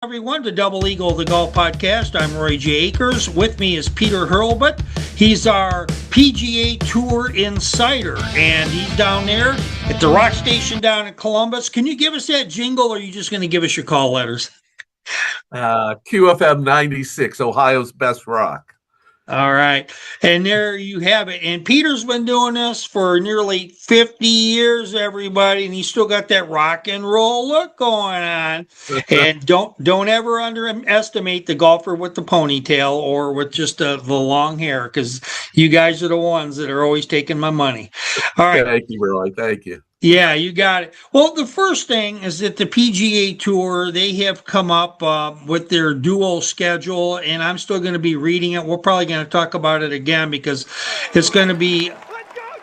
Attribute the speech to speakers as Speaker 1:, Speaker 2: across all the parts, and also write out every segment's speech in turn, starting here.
Speaker 1: Everyone, to Double Eagle, the Golf Podcast. I'm Roy J. Akers. With me is Peter Hurlbut. He's our PGA Tour Insider, and he's down there at the rock station down in Columbus. Can you give us that jingle, or are you just going to give us your call letters?
Speaker 2: QFM 96, Ohio's best rock.
Speaker 1: All right. And there you have it. And Peter's been doing this for nearly 50 years, everybody, and he's still got that rock and roll look going on. And don't ever underestimate the golfer with the ponytail or with just the long hair, because you guys are the ones that are always taking my money. All right.
Speaker 2: Thank you, Roy. Thank you.
Speaker 1: Yeah, you got it. Well, the first thing is that the PGA Tour, they have come up with their dual schedule, and I'm still going to be reading it. We're probably going to talk about it again because it's going to be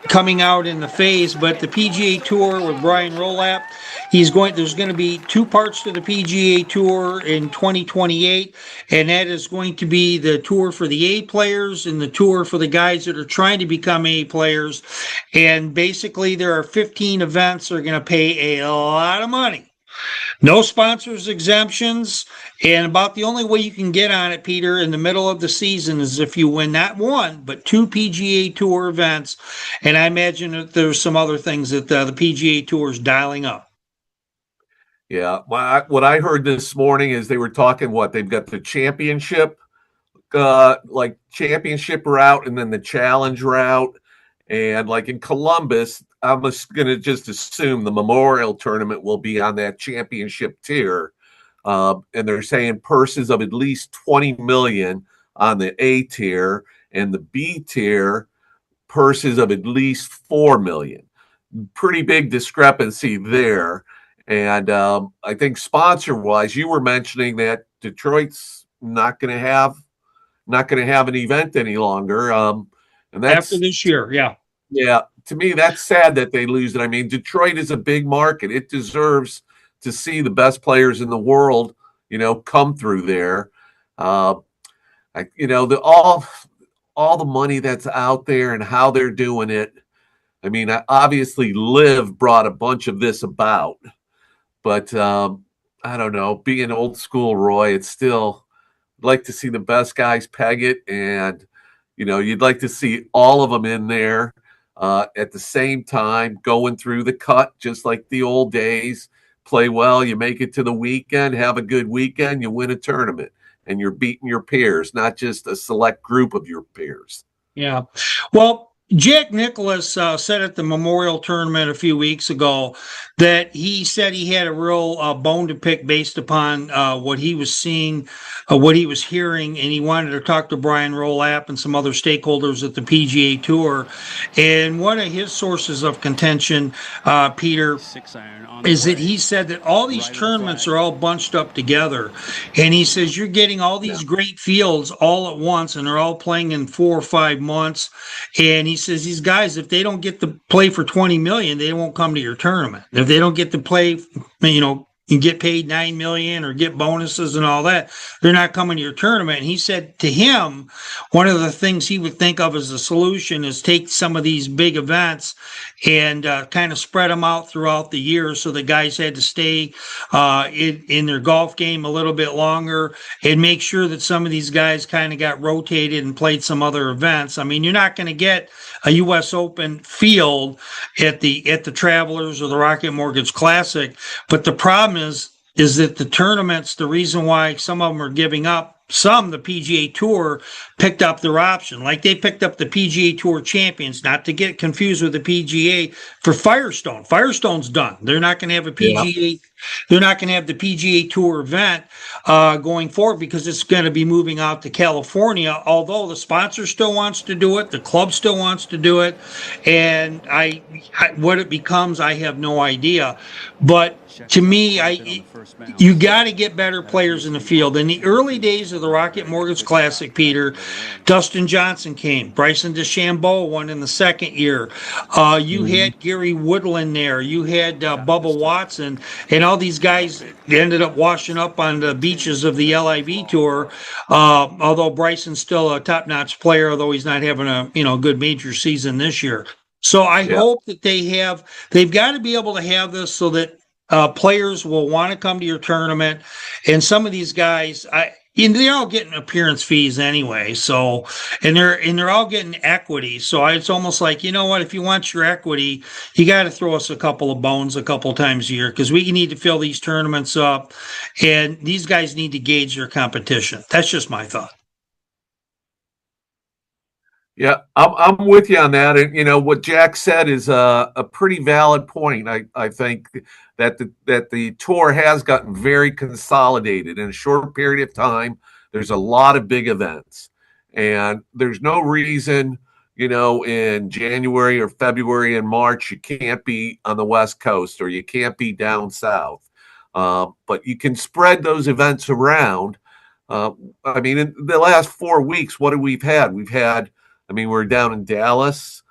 Speaker 1: coming out in the phase. But the PGA Tour with Brian Rolapp, there's going to be two parts to the PGA Tour in 2028, and that is going to be the tour for the A players and the tour for the guys that are trying to become A players. And basically, there are 15 events that are going to pay a lot of money. No sponsors exemptions, and about the only way you can get on it, Peter, in the middle of the season is if you win not one, but two PGA Tour events. And I imagine that there's some other things that the PGA Tour is dialing up.
Speaker 2: Yeah, what I heard this morning is they were talking they've got the championship, championship route, and then the challenge route. And like in Columbus, I'm just going to assume the Memorial Tournament will be on that championship tier. And they're saying purses of at least $20 million on the A tier, and the B tier purses of at least $4 million. Pretty big discrepancy there. And I think sponsor-wise, you were mentioning that Detroit's not going to have an event any longer. And that's
Speaker 1: after this year, yeah.
Speaker 2: Yeah, to me, that's sad that they lose it. I mean, Detroit is a big market. It deserves to see the best players in the world, come through there. All the money that's out there and how they're doing it. I mean, obviously, Liv brought a bunch of this about. But I don't know, being old school, Roy, it's still like to see the best guys peg it. And, you'd like to see all of them in there at the same time, going through the cut, just like the old days. Play well, you make it to the weekend, have a good weekend, you win a tournament, and you're beating your peers, not just a select group of your peers.
Speaker 1: Yeah. Well, Jack Nicklaus said at the Memorial Tournament a few weeks ago that he said he had a real bone to pick based upon what he was seeing, what he was hearing, and he wanted to talk to Brian Rolapp and some other stakeholders at the PGA Tour. And one of his sources of contention, Peter, is that he said that all these tournaments are all bunched up together. And he says you're getting all these great fields all at once, and they're all playing in 4 or 5 months. And he says these guys, if they don't get to play for $20 million, they won't come to your tournament. If they don't get to play, and get paid $9 million or get bonuses and all that, they're not coming to your tournament. And he said to him, one of the things he would think of as a solution is take some of these big events and kind of spread them out throughout the year, so the guys had to stay in their golf game a little bit longer, and make sure that some of these guys kind of got rotated and played some other events. I mean, you're not going to get a U.S. Open field at the Travelers or the Rocket Mortgage Classic, but the problem is that the tournaments, the reason why some of them are giving up, the PGA Tour picked up their option. Like they picked up the PGA Tour champions, not to get confused with the PGA, for Firestone. Firestone's done. They're not going to have a PGA. Yeah. They're not going to have the PGA Tour event going forward because it's going to be moving out to California, although the sponsor still wants to do it. The club still wants to do it. And what it becomes, I have no idea. But to me, you got to get better players in the field. In the early days of the Rocket Mortgage Classic, Peter, Dustin Johnson came. Bryson DeChambeau won in the second year. You had Gary Woodland there. You had Bubba Watson. And all these guys ended up washing up on the beaches of the LIV Tour, although Bryson's still a top-notch player, although he's not having a good major season this year. So I hope that they've got to be able to have this so that players will want to come to your tournament, and some of these guys, they're all getting appearance fees anyway. So, and they're all getting equity. So it's almost like, you know what? If you want your equity, you got to throw us a couple of bones a couple of times a year because we need to fill these tournaments up, and these guys need to gauge their competition. That's just my thought.
Speaker 2: Yeah, I'm with you on that. And what Jack said is a pretty valid point. I think that the tour has gotten very consolidated in a short period of time. There's a lot of big events, and there's no reason, in January or February and March you can't be on the West Coast or you can't be down south. But you can spread those events around. I mean, in the last 4 weeks, what have we had? We're down in Dallas.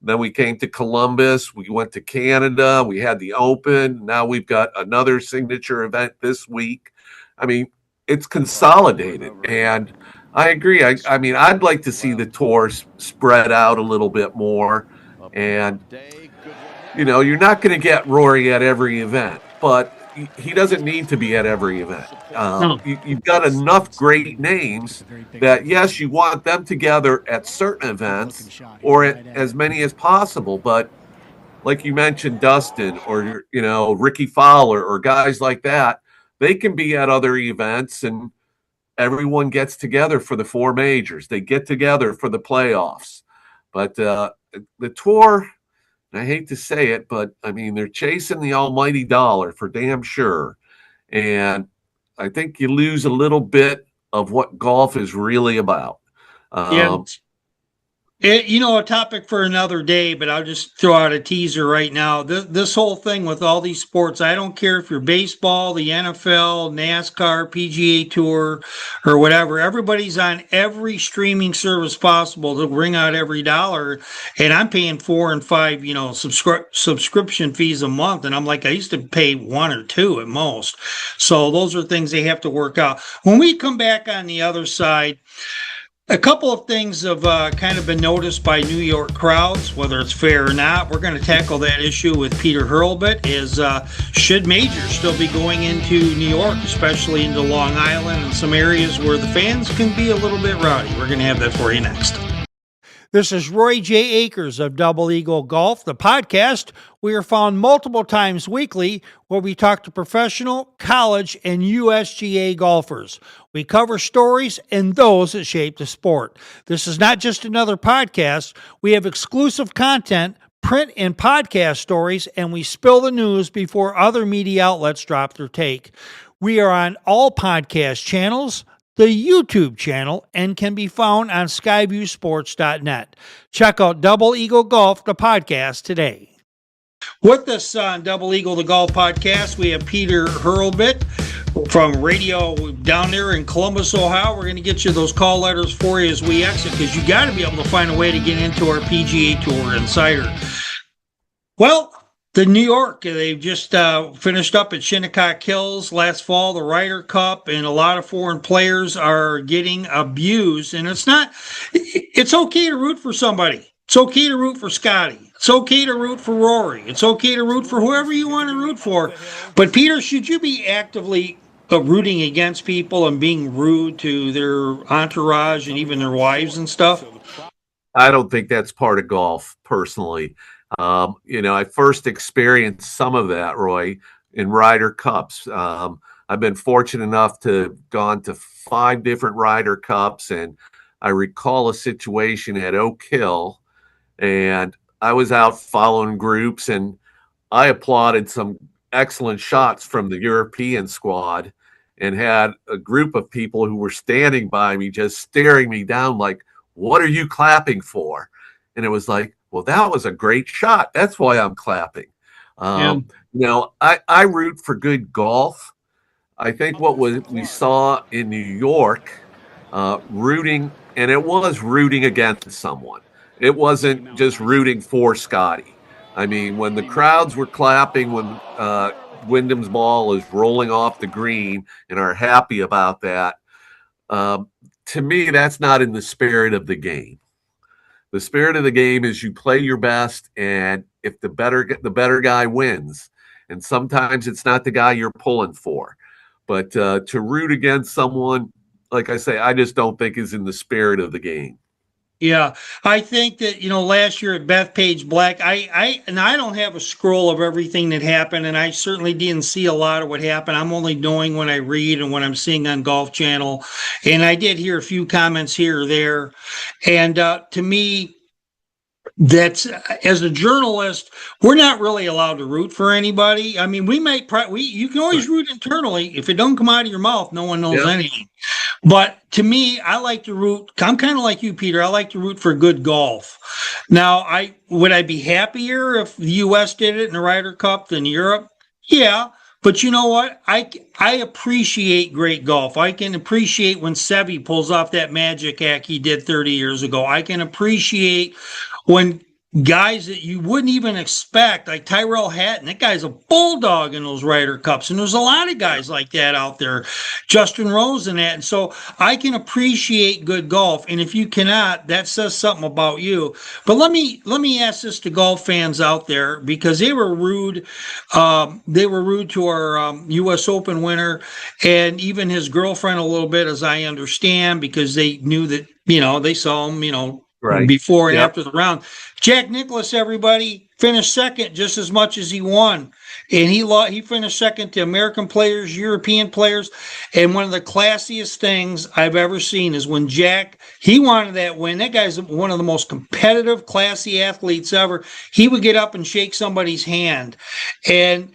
Speaker 2: Then we came to Columbus. We went to Canada. We had the Open. Now we've got another signature event this week. I mean, it's consolidated. And I agree. I'd like to see the tour spread out a little bit more. And, you're not going to get Rory at every event, but he doesn't need to be at every event. You've got enough great names that, yes, you want them together at certain events or at as many as possible. But like you mentioned, Dustin or, Ricky Fowler or guys like that, they can be at other events and everyone gets together for the 4 majors. They get together for the playoffs. But the tour, I hate to say it, but they're chasing the almighty dollar for damn sure. And I think you lose a little bit of what golf is really about.
Speaker 1: Yeah. A topic for another day, but I'll just throw out a teaser right now. This whole thing with all these sports, I don't care if you're baseball, the NFL, NASCAR, PGA Tour, or whatever. Everybody's on every streaming service possible to bring out every dollar. And I'm paying 4 and 5, subscription fees a month. And I'm like, I used to pay 1 or 2 at most. So those are things they have to work out. When we come back on the other side, a couple of things have kind of been noticed by New York crowds, whether it's fair or not. We're going to tackle that issue with Peter Hurlbut. Should majors still be going into New York, especially into Long Island and some areas where the fans can be a little bit rowdy? We're going to have that for you next. This is Roy J. Akers of Double Eagle Golf, the podcast. We are found multiple times weekly where we talk to professional, college, and USGA golfers. We cover stories and those that shape the sport. This is not just another podcast. We have exclusive content, print and podcast stories, and we spill the news before other media outlets drop their take. We are on all podcast channels, the YouTube channel, and can be found on skyviewsports.net. Check out Double Eagle Golf, the podcast, today. With us on Double Eagle, the Golf Podcast, we have Peter Hurlbut from radio down there in Columbus, Ohio. We're going to get you those call letters for you as we exit because you got to be able to find a way to get into our PGA Tour Insider. Well, the New York, they've just finished up at Shinnecock Hills last fall, the Ryder Cup, and a lot of foreign players are getting abused. And it's okay to root for somebody. It's okay to root for Scotty. It's okay to root for Rory. It's okay to root for whoever you want to root for. But Peter, should you be actively rooting against people and being rude to their entourage and even their wives and stuff?
Speaker 2: I don't think that's part of golf, personally. I first experienced some of that, Roy, in Ryder Cups. I've been fortunate enough to have gone to 5 different Ryder Cups, and I recall a situation at Oak Hill, and I was out following groups, and I applauded some excellent shots from the European squad and had a group of people who were standing by me just staring me down like, what are you clapping for? And it was like, well, that was a great shot. That's why I'm clapping. I root for good golf. I think what we saw in New York, rooting, and it was rooting against someone. It wasn't just rooting for Scotty. When the crowds were clapping when Wyndham's ball is rolling off the green and are happy about that, to me, that's not in the spirit of the game. The spirit of the game is you play your best, and if the better guy wins. And sometimes it's not the guy you're pulling for. But to root against someone, like I say, I just don't think is in the spirit of the game.
Speaker 1: Yeah, I think that last year at Bethpage Black, I don't have a scroll of everything that happened, and I certainly didn't see a lot of what happened. I'm only knowing when I read and what I'm seeing on Golf Channel, and I did hear a few comments here or there, and to me, that's as a journalist, we're not really allowed to root for anybody. I mean, you can always root internally. If it don't come out of your mouth, no one knows anything. But to me, I like to root. I'm kind of like you, Peter. I like to root for good golf. Now, would I be happier if the U.S. did it in the Ryder Cup than Europe? Yeah. But you know what? I appreciate great golf. I can appreciate when Seve pulls off that magic act he did 30 years ago. I can appreciate when guys that you wouldn't even expect, like Tyrell Hatton, that guy's a bulldog in those Ryder Cups. And there's a lot of guys like that out there, Justin Rose and that. And so I can appreciate good golf. And if you cannot, that says something about you. But let me ask this to golf fans out there, because they were rude. They were rude to our U.S. Open winner and even his girlfriend a little bit, as I understand, because they knew that, they saw him,
Speaker 2: Right.
Speaker 1: Before and after the round. Jack Nicklaus, everybody, finished second just as much as he won. And he finished second to American players, European players. And one of the classiest things I've ever seen is when he wanted that win. That guy's one of the most competitive, classy athletes ever. He would get up and shake somebody's hand. And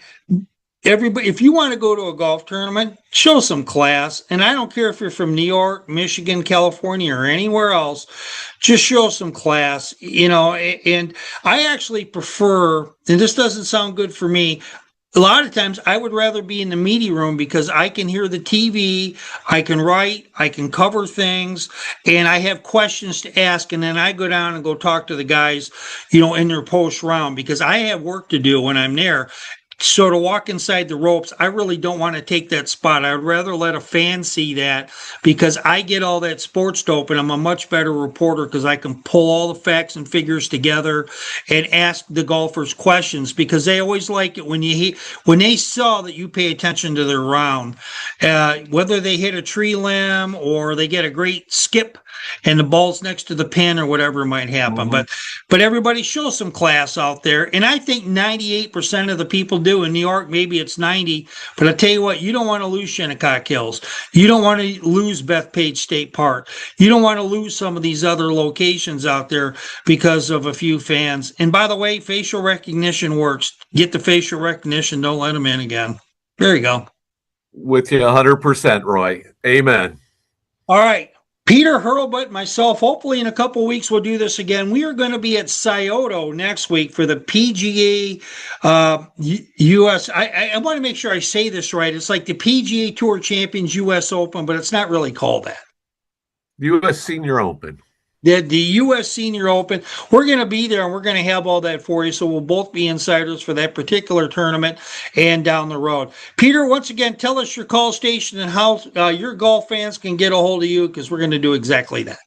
Speaker 1: everybody, if you want to go to a golf tournament, show some class. And I don't care if you're from New York, Michigan, California, or anywhere else, just show some class, and I actually prefer, and this doesn't sound good for me, a lot of times I would rather be in the media room because I can hear the TV, I can write, I can cover things, and I have questions to ask, and then I go down and go talk to the guys, in their post round, because I have work to do when I'm there. So to walk inside the ropes, I really don't want to take that spot. I would rather let a fan see that, because I get all that sports dope, and I'm a much better reporter because I can pull all the facts and figures together and ask the golfers questions, because they always like it when they saw that you pay attention to their round, whether they hit a tree limb or they get a great skip and the ball's next to the pin or whatever might happen. Mm-hmm. But everybody shows some class out there. And I think 98% of the people do. In New York, maybe it's 90. But I tell you what, you don't want to lose Shinnecock Hills. You don't want to lose Bethpage State Park. You don't want to lose some of these other locations out there because of a few fans. And by the way, facial recognition works. Get the facial recognition. Don't let them in again. There you go.
Speaker 2: With you 100%, Roy. Amen.
Speaker 1: All right. Peter Hurlbut, myself, hopefully in a couple weeks we'll do this again. We are going to be at Scioto next week for the PGA US. I want to make sure I say this right. It's like the PGA Tour Champions US Open, but it's not really called that.
Speaker 2: US Senior Open.
Speaker 1: The U.S. Senior Open. We're going to be there, and we're going to have all that for you. So we'll both be insiders for that particular tournament and down the road. Peter, once again, tell us your call station and how your golf fans can get a hold of you, because we're going to do exactly that.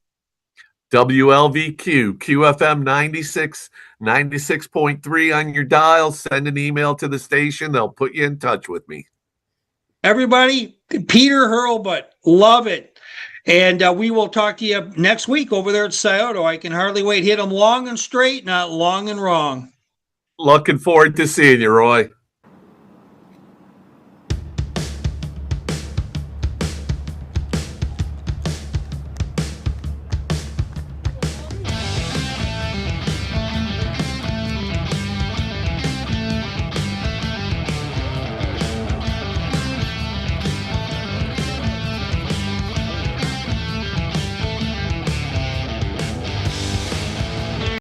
Speaker 2: WLVQ, QFM 96.3 on your dial. Send an email to the station. They'll put you in touch with me.
Speaker 1: Everybody, Peter Hurlbut, love it. And we will talk to you next week over there at Scioto. I can hardly wait. Hit them long and straight, not long and wrong.
Speaker 2: Looking forward to seeing you, Roy.